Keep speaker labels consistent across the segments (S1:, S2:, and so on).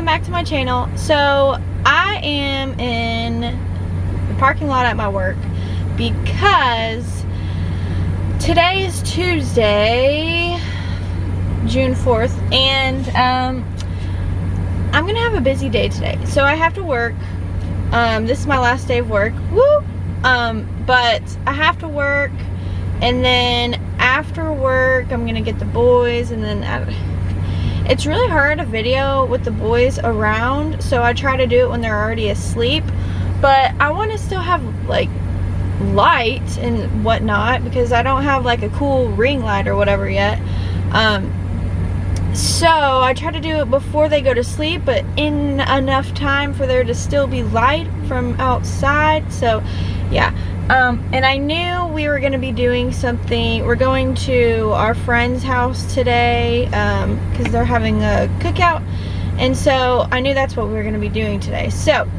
S1: welcome back to my channel. So I am in the parking lot at my work because today is Tuesday, June 4th, and I'm gonna have a busy day today. So I have to work. This is my last day of work. Woo! But I have to work, and then after work I'm gonna get the boys, and then it's really hard to video with the boys around, so I try to do it when they're already asleep. But I want to still have like light and whatnot because I don't have like a cool ring light or whatever yet. So I try to do it before they go to sleep, but in enough time for there to still be light from outside. So yeah. And I knew we were going to be doing something. We're going to our friend's house today because they're having a cookout, and so I knew that's what we were going to be doing today. So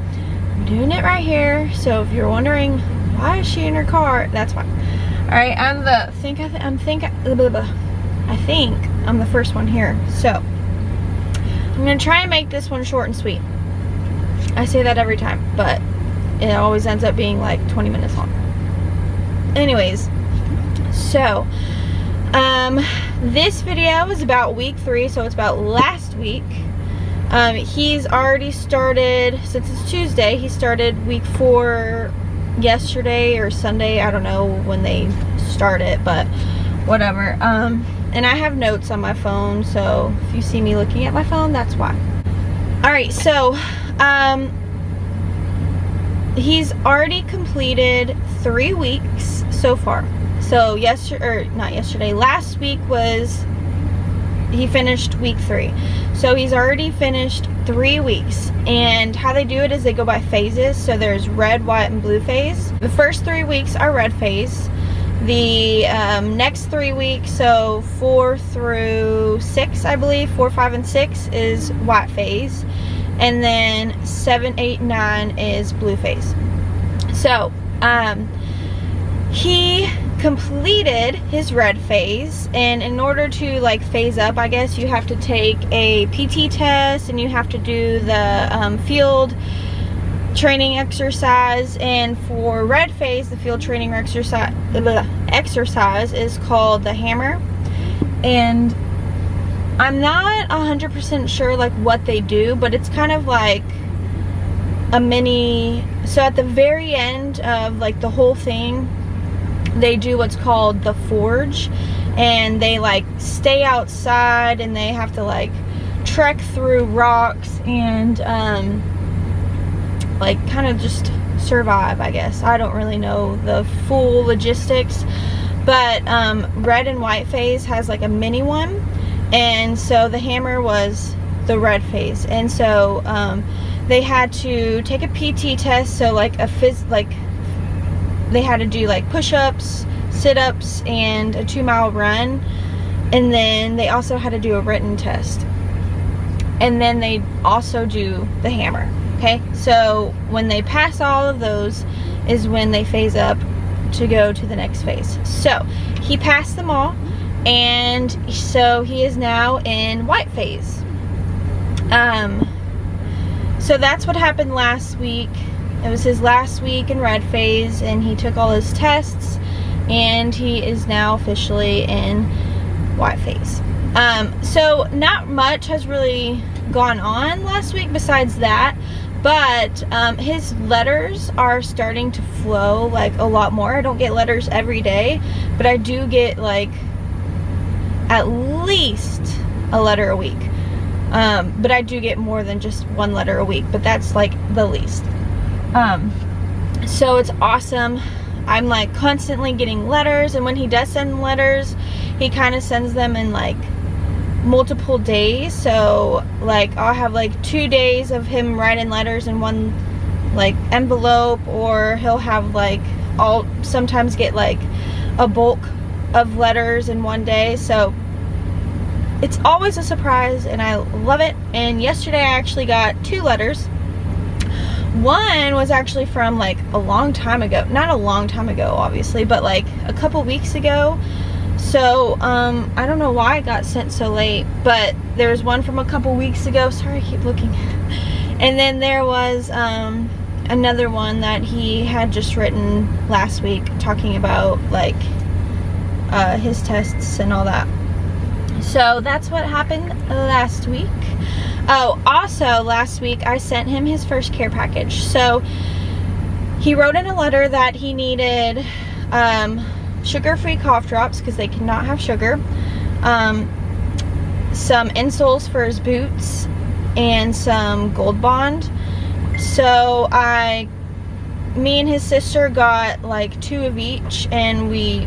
S1: I'm doing it right here. So if you're wondering why is she in her car, that's why. All right, I think I'm the first one here. So I'm going to try and make this one short and sweet. I say that every time, but it always ends up being like 20 minutes long. Anyways, so this video is about week 3, so it's about last week. He's already started, since it's Tuesday, he started week 4 yesterday or Sunday. I don't know when they start it, but whatever. And I have notes on my phone, so if you see me looking at my phone, that's why. Alright, so he's already completed 3 weeks so far. So last week he finished week 3. So he's already finished 3 weeks. And how they do it is they go by phases. So there's red, white, and blue phase. The first 3 weeks are red phase. The next 3 weeks, so 4 through 6, I believe, 4, 5, and 6 is white phase. And then 7, 8, 9 is blue phase. So he completed his red phase, and in order to like phase up, I guess you have to take a PT test, and you have to do the field training exercise. And for red phase, the field training exercise is called the hammer. And I'm not 100% sure like what they do, but it's kind of like a mini, so at the very end of like the whole thing, they do what's called the forge, and they like stay outside, and they have to like trek through rocks and like kind of just survive, I guess. I don't really know the full logistics, but red and white phase has like a mini one. And so the hammer was the red phase, and so they had to take a PT test. So like they had to do like push-ups, sit-ups, and a 2-mile run, and then they also had to do a written test, and then they also do the hammer. Okay, so when they pass all of those is when they phase up to go to the next phase. So he passed them all. And so he is now in white phase. So that's what happened last week. It was his last week in red phase, and he took all his tests, and he is now officially in white phase. So not much has really gone on last week besides that, but his letters are starting to flow like a lot more. I don't get letters every day, but I do get like at least a letter a week. But I do get more than just 1 letter a week, but that's like the least. So it's awesome. I'm like constantly getting letters, and when he does send letters, he kind of sends them in like multiple days. So like I'll have like 2 days of him writing letters in one like envelope, or he'll have like, I'll sometimes get like a bulk of letters in one day. So it's always a surprise, and I love it. And yesterday I actually got 2 letters. One was actually from like a long time ago, not a long time ago obviously, but like a couple weeks ago. So I don't know why it got sent so late, but there's one from a couple weeks ago. Sorry, I keep looking. And then there was another one that he had just written last week, talking about like his tests and all that. So that's what happened last week. Oh, also last week I sent him his first care package. So he wrote in a letter that he needed sugar-free cough drops because they cannot have sugar, some insoles for his boots, and some Gold Bond. So me and his sister got like 2 of each, and we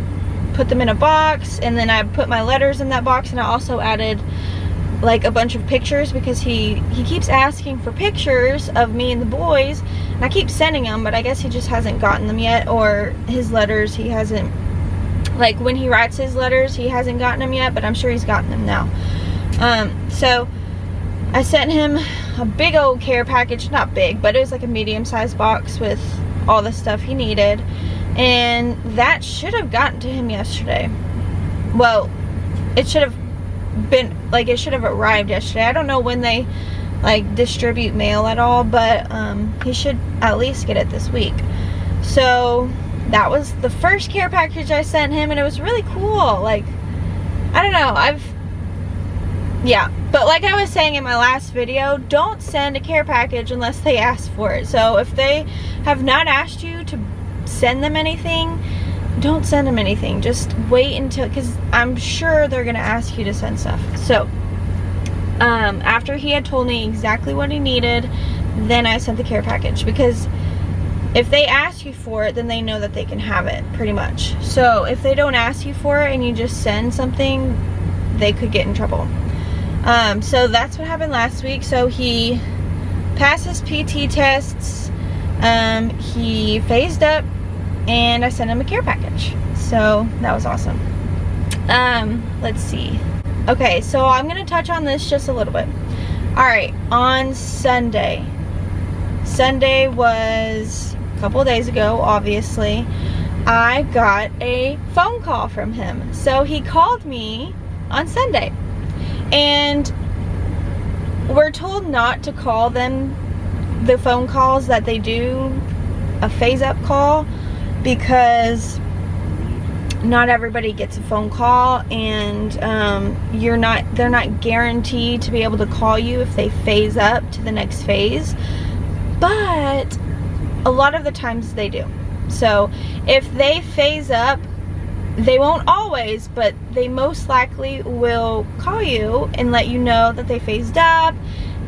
S1: put them in a box, and then I put my letters in that box, and I also added like a bunch of pictures because he keeps asking for pictures of me and the boys, and I keep sending them, but I guess he just hasn't gotten them yet, or his letters he hasn't, like when he writes his letters he hasn't gotten them yet, but I'm sure he's gotten them now. So I sent him a big old care package, not big, but it was like a medium-sized box with all the stuff he needed, and that should have gotten to him yesterday. Well, it should have been, like, it should have arrived yesterday. I don't know when they like distribute mail at all, but he should at least get it this week. So that was the first care package I sent him, and it was really cool. Like, I don't know, yeah, but like I was saying in my last video, don't send a care package unless they ask for it. So if they have not asked you to send them anything, don't send them anything. Just wait until, because I'm sure they're gonna ask you to send stuff. So after he had told me exactly what he needed, then I sent the care package, because if they ask you for it, then they know that they can have it, pretty much. So if they don't ask you for it and you just send something, they could get in trouble. So that's what happened last week. So he passed his PT tests, he phased up, and I sent him a care package. So that was awesome. Let's see. Okay, so I'm gonna touch on this just a little bit. Alright, on Sunday was a couple of days ago, obviously, I got a phone call from him. So he called me on Sunday, and we're told not to call them the phone calls that they do a phase up call, because not everybody gets a phone call, and they're not guaranteed to be able to call you if they phase up to the next phase, but a lot of the times they do. So if they phase up, they won't always, but they most likely will call you and let you know that they phased up,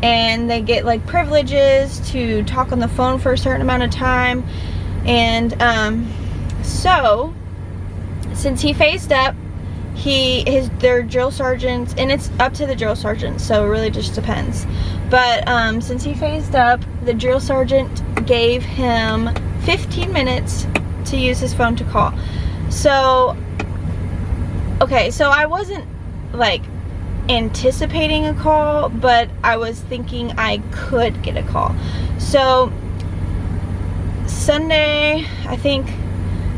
S1: and they get like privileges to talk on the phone for a certain amount of time. And so since he phased up, their drill sergeants, and it's up to the drill sergeant, so it really just depends, but since he phased up, the drill sergeant gave him 15 minutes to use his phone to call. So okay, so I wasn't like anticipating a call, but I was thinking I could get a call. So Sunday, I think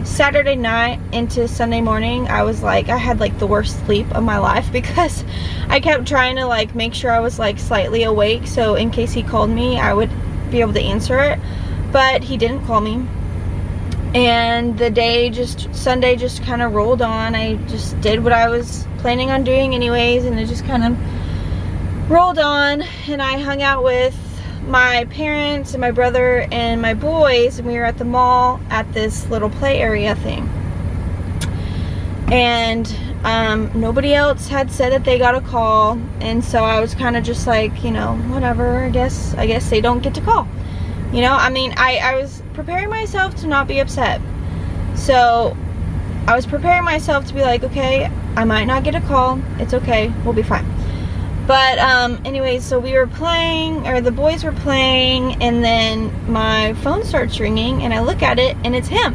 S1: Saturday night into Sunday morning, I was like, I had like the worst sleep of my life, because I kept trying to like make sure I was like slightly awake, so in case he called me I would be able to answer it. But he didn't call me, and Sunday just kind of rolled on. I just did what I was planning on doing anyways, and it just kind of rolled on, and I hung out with my parents and my brother and my boys, and we were at the mall at this little play area thing, and nobody else had said that they got a call, and so I was kind of just like, you know, whatever, I guess they don't get to call, you know. I mean, I was preparing myself to not be upset, so I was preparing myself to be like, okay, I might not get a call, it's okay, we'll be fine. But anyways, so we were playing, or the boys were playing, and then my phone starts ringing, and I look at it, and it's him.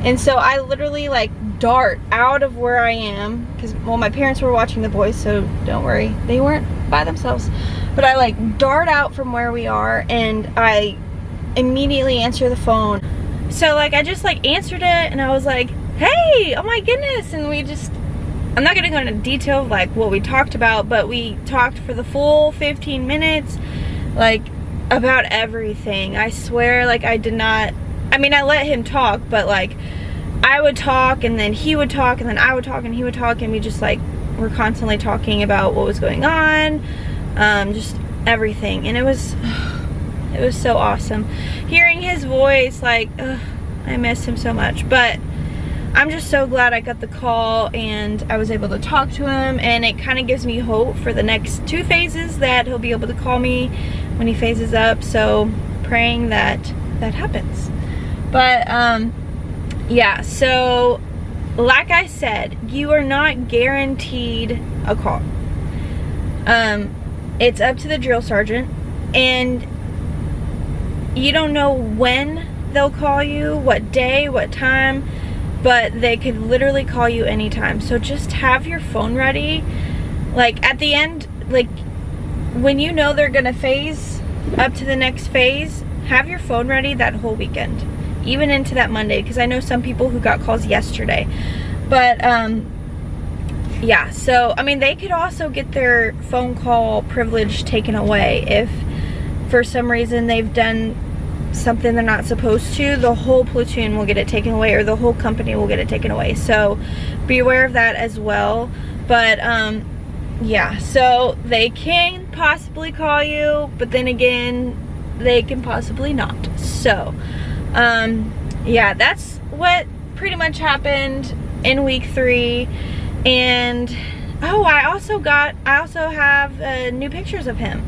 S1: And so I literally like dart out of where I am, because, well, my parents were watching the boys, so don't worry, they weren't by themselves. But I like dart out from where we are, and I immediately answer the phone. So like I just like answered it, and I was like, hey, oh my goodness, and we just I'm not gonna go into detail of like what we talked about, but we talked for the full 15 minutes, like about everything. I swear, like I did not, I mean, I let him talk, but like I would talk and then he would talk and then I would talk and he would talk, and we just like were constantly talking about what was going on, just everything. And it was so awesome hearing his voice. Like, I miss him so much, but I'm just so glad I got the call and I was able to talk to him, and it kind of gives me hope for the next 2 phases that he'll be able to call me when he phases up. So praying that that happens. But yeah, so like I said, you are not guaranteed a call. It's up to the drill sergeant, and you don't know when they'll call you, what day, what time, but they could literally call you anytime. So just have your phone ready. Like at the end, like when you know they're gonna phase up to the next phase, have your phone ready that whole weekend, even into that Monday, because I know some people who got calls yesterday. But yeah, so I mean, they could also get their phone call privilege taken away if for some reason they've done something they're not supposed to. The whole platoon will get it taken away, or the whole company will get it taken away. So be aware of that as well. But yeah, so they can possibly call you, but then again, they can possibly not. So yeah, that's what pretty much happened in week 3. And oh, I also have new pictures of him.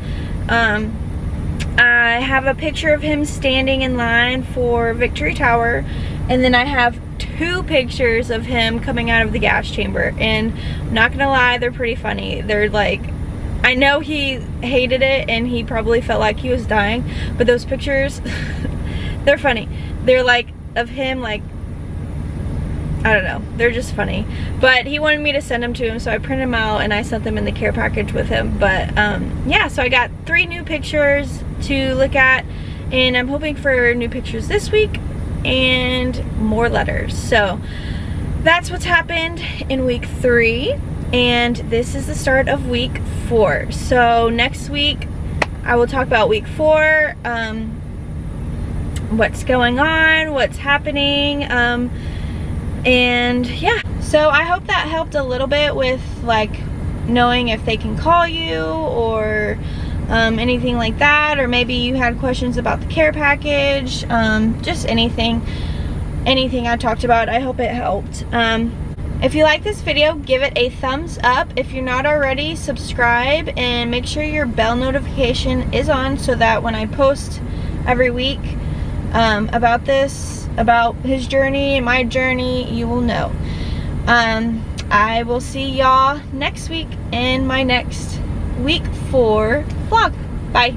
S1: I have a picture of him standing in line for Victory Tower, and then I have 2 pictures of him coming out of the gas chamber. And I'm not gonna lie, they're pretty funny. They're like, I know he hated it and he probably felt like he was dying, but those pictures, they're funny. They're like of him, like, I don't know, they're just funny. But he wanted me to send them to him, so I printed them out and I sent them in the care package with him. But yeah, so I got 3 new pictures to look at, and I'm hoping for new pictures this week and more letters. So that's what's happened in week 3, and this is the start of week 4. So next week I will talk about week 4, what's going on, what's happening, and yeah. So I hope that helped a little bit with like knowing if they can call you or anything like that, or maybe you had questions about the care package, just anything I talked about. I hope it helped. If you like this video, give it a thumbs up. If you're not already, subscribe, and make sure your bell notification is on so that when I post every week about this, about his journey and my journey, you will know. I will see y'all next week in my next week 4 vlog. Bye.